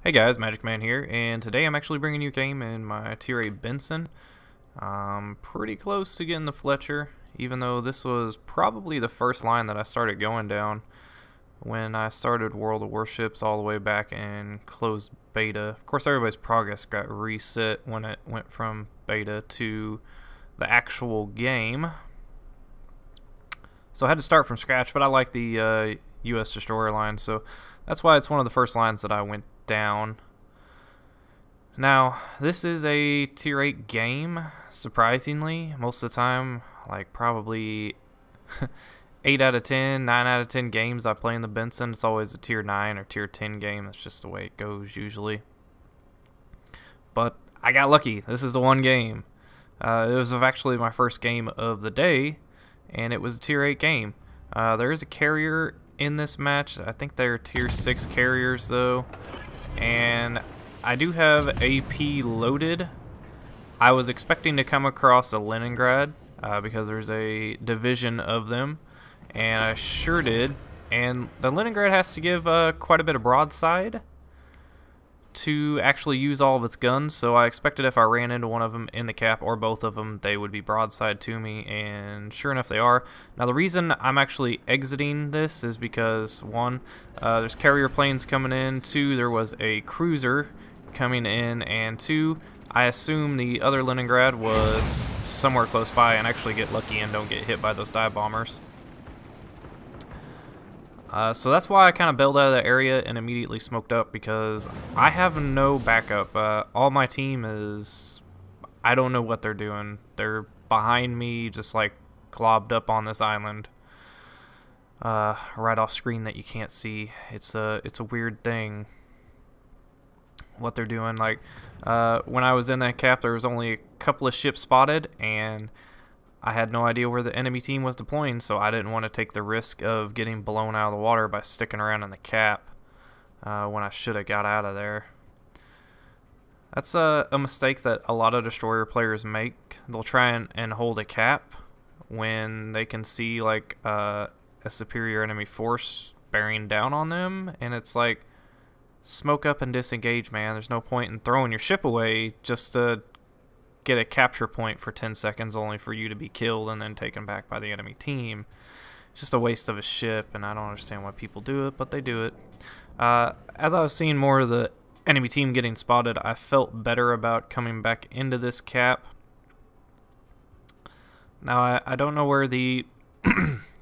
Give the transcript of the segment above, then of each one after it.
Hey guys, Magic Man here, and today I'm actually bringing you a game in my Tier A Benson. Pretty close to getting the Fletcher, even though this was probably the first line that I started going down when I started World of Warships all the way back in closed beta. Of course, everybody's progress got reset when it went from beta to the actual game. So I had to start from scratch, but I like the US Destroyer line, so that's why it's one of the first lines that I went down. Now, this is a Tier 8 game, surprisingly. Most of the time, like probably 8 out of 10, 9 out of 10 games I play in the Benson, it's always a Tier 9 or Tier 10 game. That's just the way it goes usually. But I got lucky. This is the one game. It was actually my first game of the day, and it was a Tier 8 game. There is a carrier in this match. I think they're Tier 6 carriers though. And I do have AP loaded. I was expecting to come across a Leningrad because there's a division of them, and I sure did. And the Leningrad has to give quite a bit of broadside to actually use all of its guns, so I expected if I ran into one of them in the cap or both of them, they would be broadside to me, and sure enough they are. Now the reason I'm actually exiting this is because one, there's carrier planes coming in, two, there was a cruiser coming in, and two, I assume the other Leningrad was somewhere close by and actually get lucky and don't get hit by those dive bombers. So that's why I kind of bailed out of that area and immediately smoked up, because I have no backup. All my team is, I don't know what they're doing. They're behind me, just like globbed up on this island, right off screen that you can't see. It's a weird thing what they're doing. Like when I was in that cap, there was only a couple of ships spotted, and I had no idea where the enemy team was deploying, so I didn't want to take the risk of getting blown out of the water by sticking around in the cap when I should have got out of there. That's a mistake that a lot of destroyer players make. They'll try and hold a cap when they can see like a superior enemy force bearing down on them, and it's like, smoke up and disengage, man. There's no point in throwing your ship away just to get a capture point for 10 seconds only for you to be killed and then taken back by the enemy team. It's just a waste of a ship, and I don't understand why people do it, but they do it. As I was seeing more of the enemy team getting spotted, I felt better about coming back into this cap. Now, I don't know where the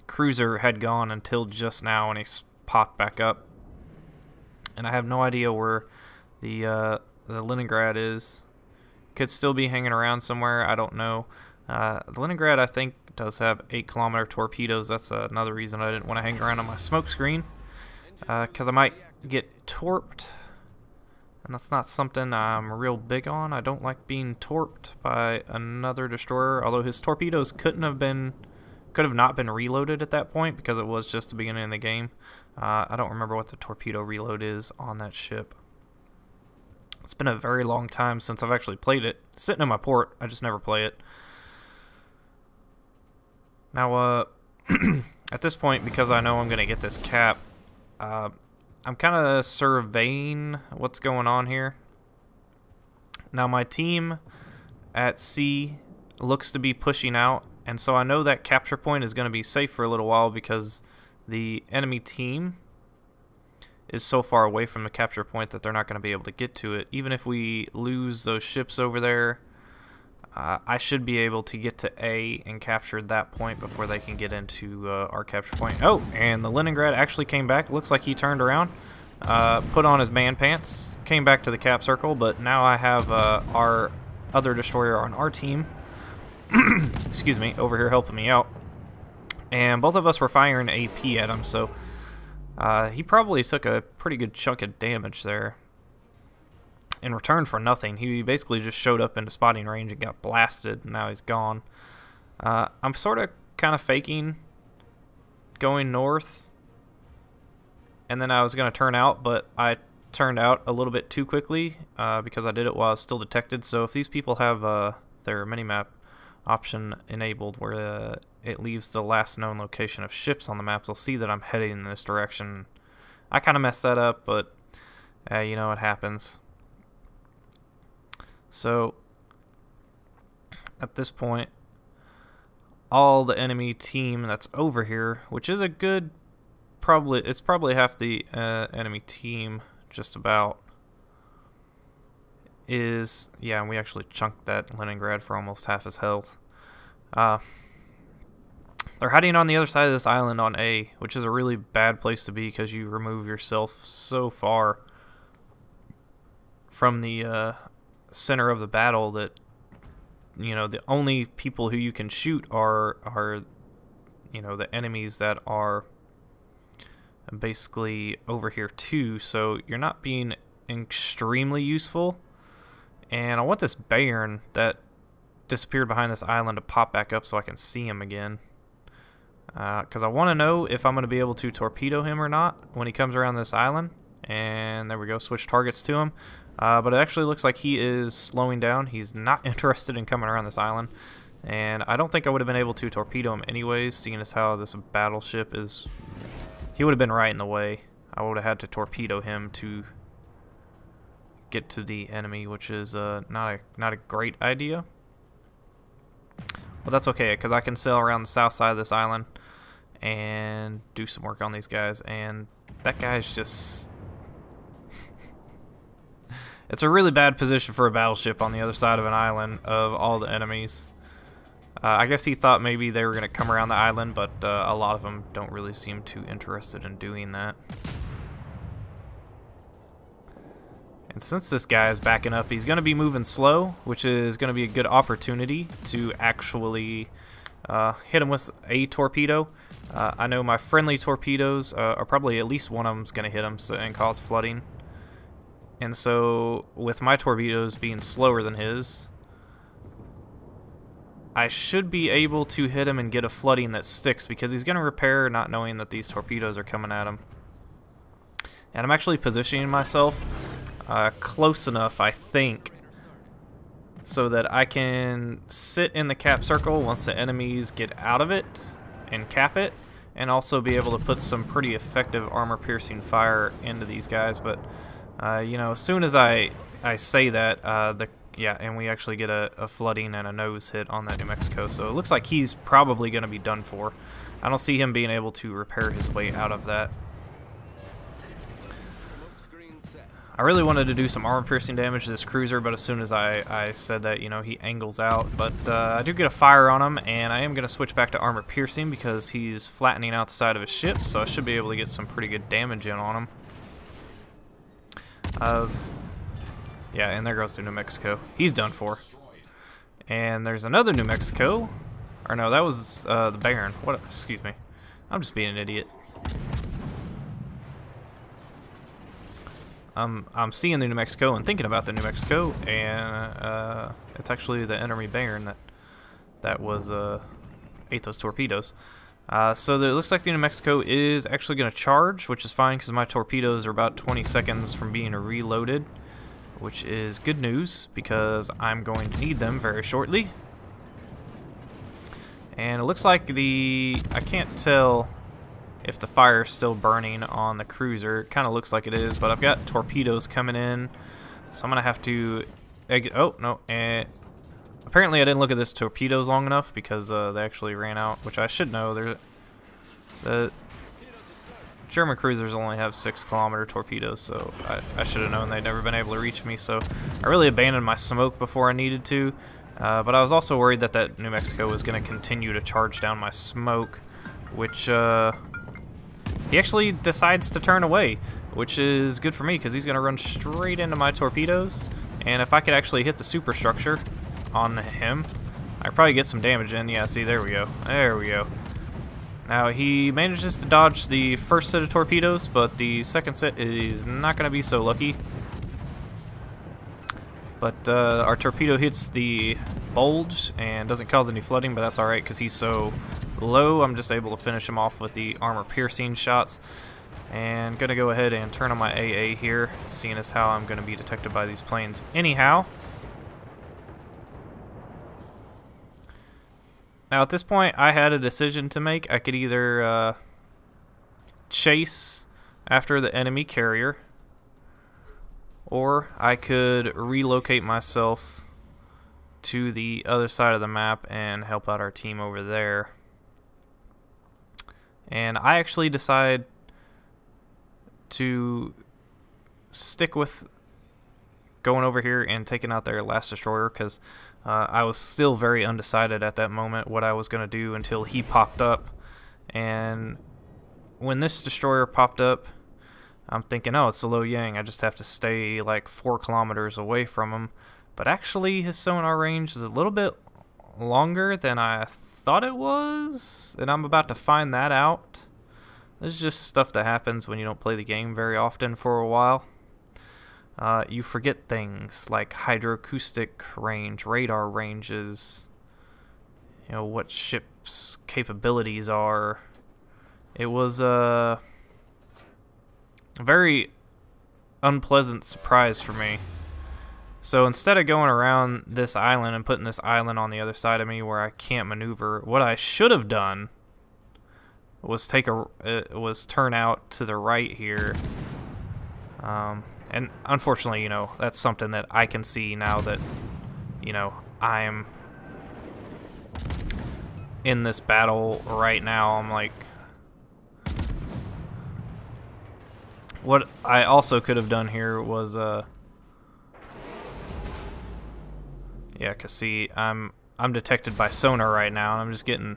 cruiser had gone until just now when he popped back up, and I have no idea where the Leningrad is. Could still be hanging around somewhere, I don't know. The Leningrad, I think, does have 8-kilometer torpedoes. That's another reason I didn't want to hang around on my smoke screen, because I might get torped, and that's not something I'm real big on. I don't like being torped by another destroyer, although his torpedoes could have not been reloaded at that point because it was just the beginning of the game. I don't remember what the torpedo reload is on that ship. It's been a very long time since I've actually played it. It's sitting in my port, I just never play it. Now, at this point, because I know I'm going to get this cap, I'm kind of surveying what's going on here. Now, my team at sea looks to be pushing out, and so I know that capture point is going to be safe for a little while because the enemy team is so far away from the capture point that they're not going to be able to get to it. Even if we lose those ships over there, I should be able to get to A and capture that point before they can get into our capture point. Oh, and the Leningrad actually came back. Looks like he turned around, put on his man pants, came back to the cap circle, but now I have our other destroyer on our team, excuse me, over here helping me out. And both of us were firing AP at him, so he probably took a pretty good chunk of damage there in return for nothing. He basically just showed up into spotting range and got blasted, and now he's gone. I'm sort of kind of faking going north, and then I was going to turn out, but I turned out a little bit too quickly because I did it while I was still detected. So if these people have their minimap option enabled where it leaves the last known location of ships on the map, they'll see that I'm heading in this direction. I kind of messed that up, but You know what happens. So at this point, all the enemy team that's over here, which is a good, it's probably half the enemy team, just about, is, yeah, we actually chunked that Leningrad for almost half his health. They're hiding on the other side of this island on A, which is a really bad place to be because you remove yourself so far from the center of the battle that, you know, the only people who you can shoot are you know, the enemies that are basically over here too, so you're not being extremely useful. And I want this Baron that disappeared behind this island to pop back up so I can see him again. Because I want to know if I'm going to be able to torpedo him or not when he comes around this island. And there we go, switch targets to him. But it actually looks like he is slowing down. He's not interested in coming around this island. And I don't think I would have been able to torpedo him anyways, seeing as how this battleship is... He would have been right in the way. I would have had to torpedo him to get to the enemy, which is not a great idea. But that's okay, because I can sail around the south side of this island and do some work on these guys. And that guy's just... It's a really bad position for a battleship on the other side of an island of all the enemies. I guess he thought maybe they were going to come around the island, but a lot of them don't really seem too interested in doing that. And since this guy is backing up, he's going to be moving slow, which is going to be a good opportunity to actually hit him with a torpedo. I know my friendly torpedoes are probably at least one of them's going to hit him and cause flooding. And so, with my torpedoes being slower than his, I should be able to hit him and get a flooding that sticks, because he's going to repair not knowing that these torpedoes are coming at him. And I'm actually positioning myself close enough, I think, so that I can sit in the cap circle once the enemies get out of it and cap it, and also be able to put some pretty effective armor-piercing fire into these guys. But you know, as soon as I say that, yeah, and we actually get a flooding and a nose hit on that New Mexico, so it looks like he's probably going to be done for. I don't see him being able to repair his way out of that. I really wanted to do some armor-piercing damage to this cruiser, but as soon as I said that, you know, he angles out. But I do get a fire on him, and I am going to switch back to armor-piercing because he's flattening out the side of his ship, so I should be able to get some pretty good damage in on him. Yeah, and there goes the New Mexico. He's done for. And there's another New Mexico. Or no, that was the Baron. What? Excuse me. I'm just being an idiot. I'm seeing the New Mexico and thinking about the New Mexico, and it's actually the enemy Baron that was ate those torpedoes. So it looks like the New Mexico is actually going to charge, which is fine because my torpedoes are about 20 seconds from being reloaded, which is good news because I'm going to need them very shortly. And it looks like I can't tell if the fire is still burning on the cruiser. It kind of looks like it is, but I've got torpedoes coming in, so I'm going to have to... Oh, no, and apparently I didn't look at this torpedoes long enough because they actually ran out, which I should know. The German cruisers only have 6-kilometer torpedoes, so I should have known they'd never been able to reach me, so I really abandoned my smoke before I needed to. But I was also worried that that New Mexico was going to continue to charge down my smoke, which he actually decides to turn away, which is good for me because he's going to run straight into my torpedoes. And if I could actually hit the superstructure on him, I'd probably get some damage in. Yeah, see, there we go. There we go. Now, he manages to dodge the first set of torpedoes, but the second set is not going to be so lucky. But our torpedo hits the bulge and doesn't cause any flooding, but that's alright because he's so low. I'm just able to finish him off with the armor-piercing shots. And going to go ahead and turn on my AA here, seeing as how I'm going to be detected by these planes anyhow. Now, at this point, I had a decision to make. I could either chase after the enemy carrier, or I could relocate myself to the other side of the map and help out our team over there. And I actually decided to stick with going over here and taking out their last destroyer, because I was still very undecided at that moment what I was going to do until he popped up. And when this destroyer popped up, I'm thinking, oh, it's a Lo Yang, I just have to stay like 4 kilometers away from him. But actually his sonar range is a little bit longer than I thought it was, and I'm about to find that out. This is just stuff that happens when you don't play the game very often for a while. You forget things like hydroacoustic range, radar ranges, you know, what ship's capabilities are. It was a very unpleasant surprise for me. So instead of going around this island and putting this island on the other side of me where I can't maneuver, what I should have done was turn out to the right here. And unfortunately, you know, that's something that I can see now that, you know, I'm in this battle right now. I'm like, what I also could have done here was, yeah, cause see, I'm detected by sonar right now, and I'm just getting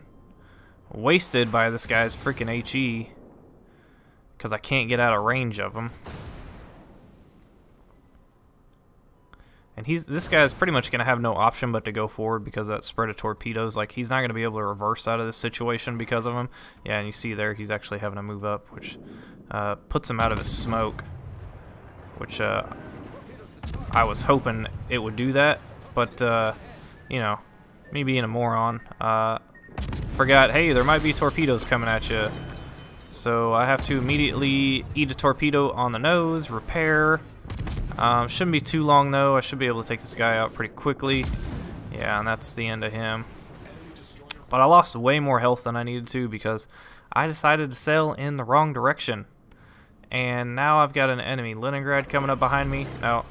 wasted by this guy's freaking HE, cause I can't get out of range of him. And this guy's pretty much going to have no option but to go forward because of that spread of torpedoes. Like, he's not going to be able to reverse out of this situation because of him. Yeah, and you see there, he's actually having to move up, which puts him out of his smoke. Which, I was hoping it would do that. But, you know, me being a moron, forgot, hey, there might be torpedoes coming at you. So I have to immediately eat a torpedo on the nose, repair. Shouldn't be too long though. I should be able to take this guy out pretty quickly. Yeah, and that's the end of him. But I lost way more health than I needed to because I decided to sail in the wrong direction. And now I've got an enemy Leningrad coming up behind me. Now,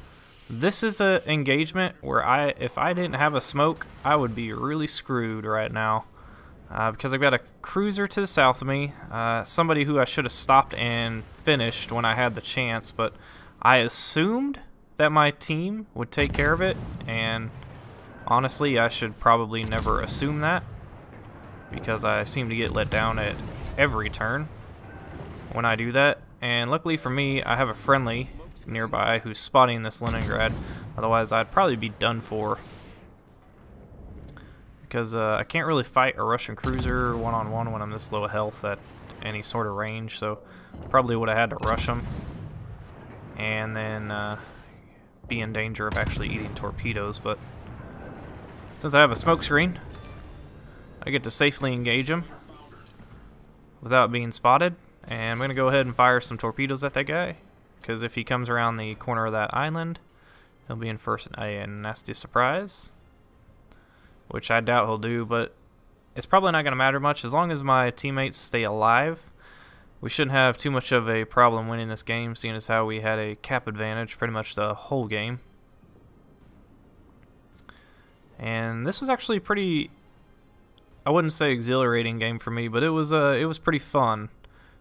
this is an engagement where if I didn't have a smoke, I would be really screwed right now. Because I've got a cruiser to the south of me. Somebody who I should have stopped and finished when I had the chance, but I assumed that my team would take care of it, and honestly, I should probably never assume that, because I seem to get let down at every turn when I do that. And luckily for me, I have a friendly nearby who's spotting this Leningrad, otherwise I'd probably be done for. Because I can't really fight a Russian cruiser one-on-one when I'm this low health at any sort of range, so probably would have had to rush him. And then be in danger of actually eating torpedoes, but since I have a smoke screen, I get to safely engage him without being spotted. And I'm going to go ahead and fire some torpedoes at that guy, because if he comes around the corner of that island, he'll be in for a nasty surprise, which I doubt he'll do, but it's probably not going to matter much. As long as my teammates stay alive, we shouldn't have too much of a problem winning this game, seeing as how we had a cap advantage pretty much the whole game. And this was actually pretty, I wouldn't say exhilarating game for me, but it was pretty fun.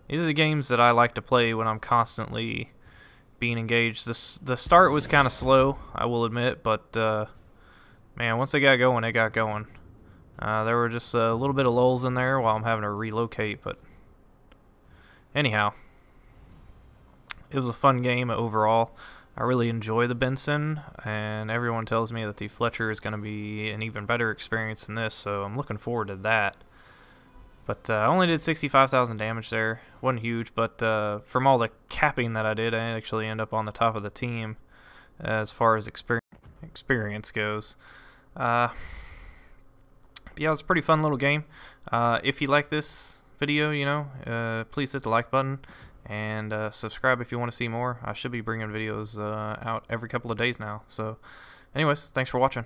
These are the games that I like to play when I'm constantly being engaged. The start was kind of slow, I will admit, but man, once they got going, they got going. There were just a little bit of lulls in there while I'm having to relocate, but anyhow, it was a fun game overall. I really enjoy the Benson, and everyone tells me that the Fletcher is going to be an even better experience than this, so I'm looking forward to that. But I only did 65,000 damage there. Wasn't huge, but from all the capping that I did, I actually end up on the top of the team as far as experience goes. Yeah, it was a pretty fun little game. If you like this video, you know, please hit the like button and subscribe if you want to see more. I should be bringing videos out every couple of days now. So anyways, thanks for watching.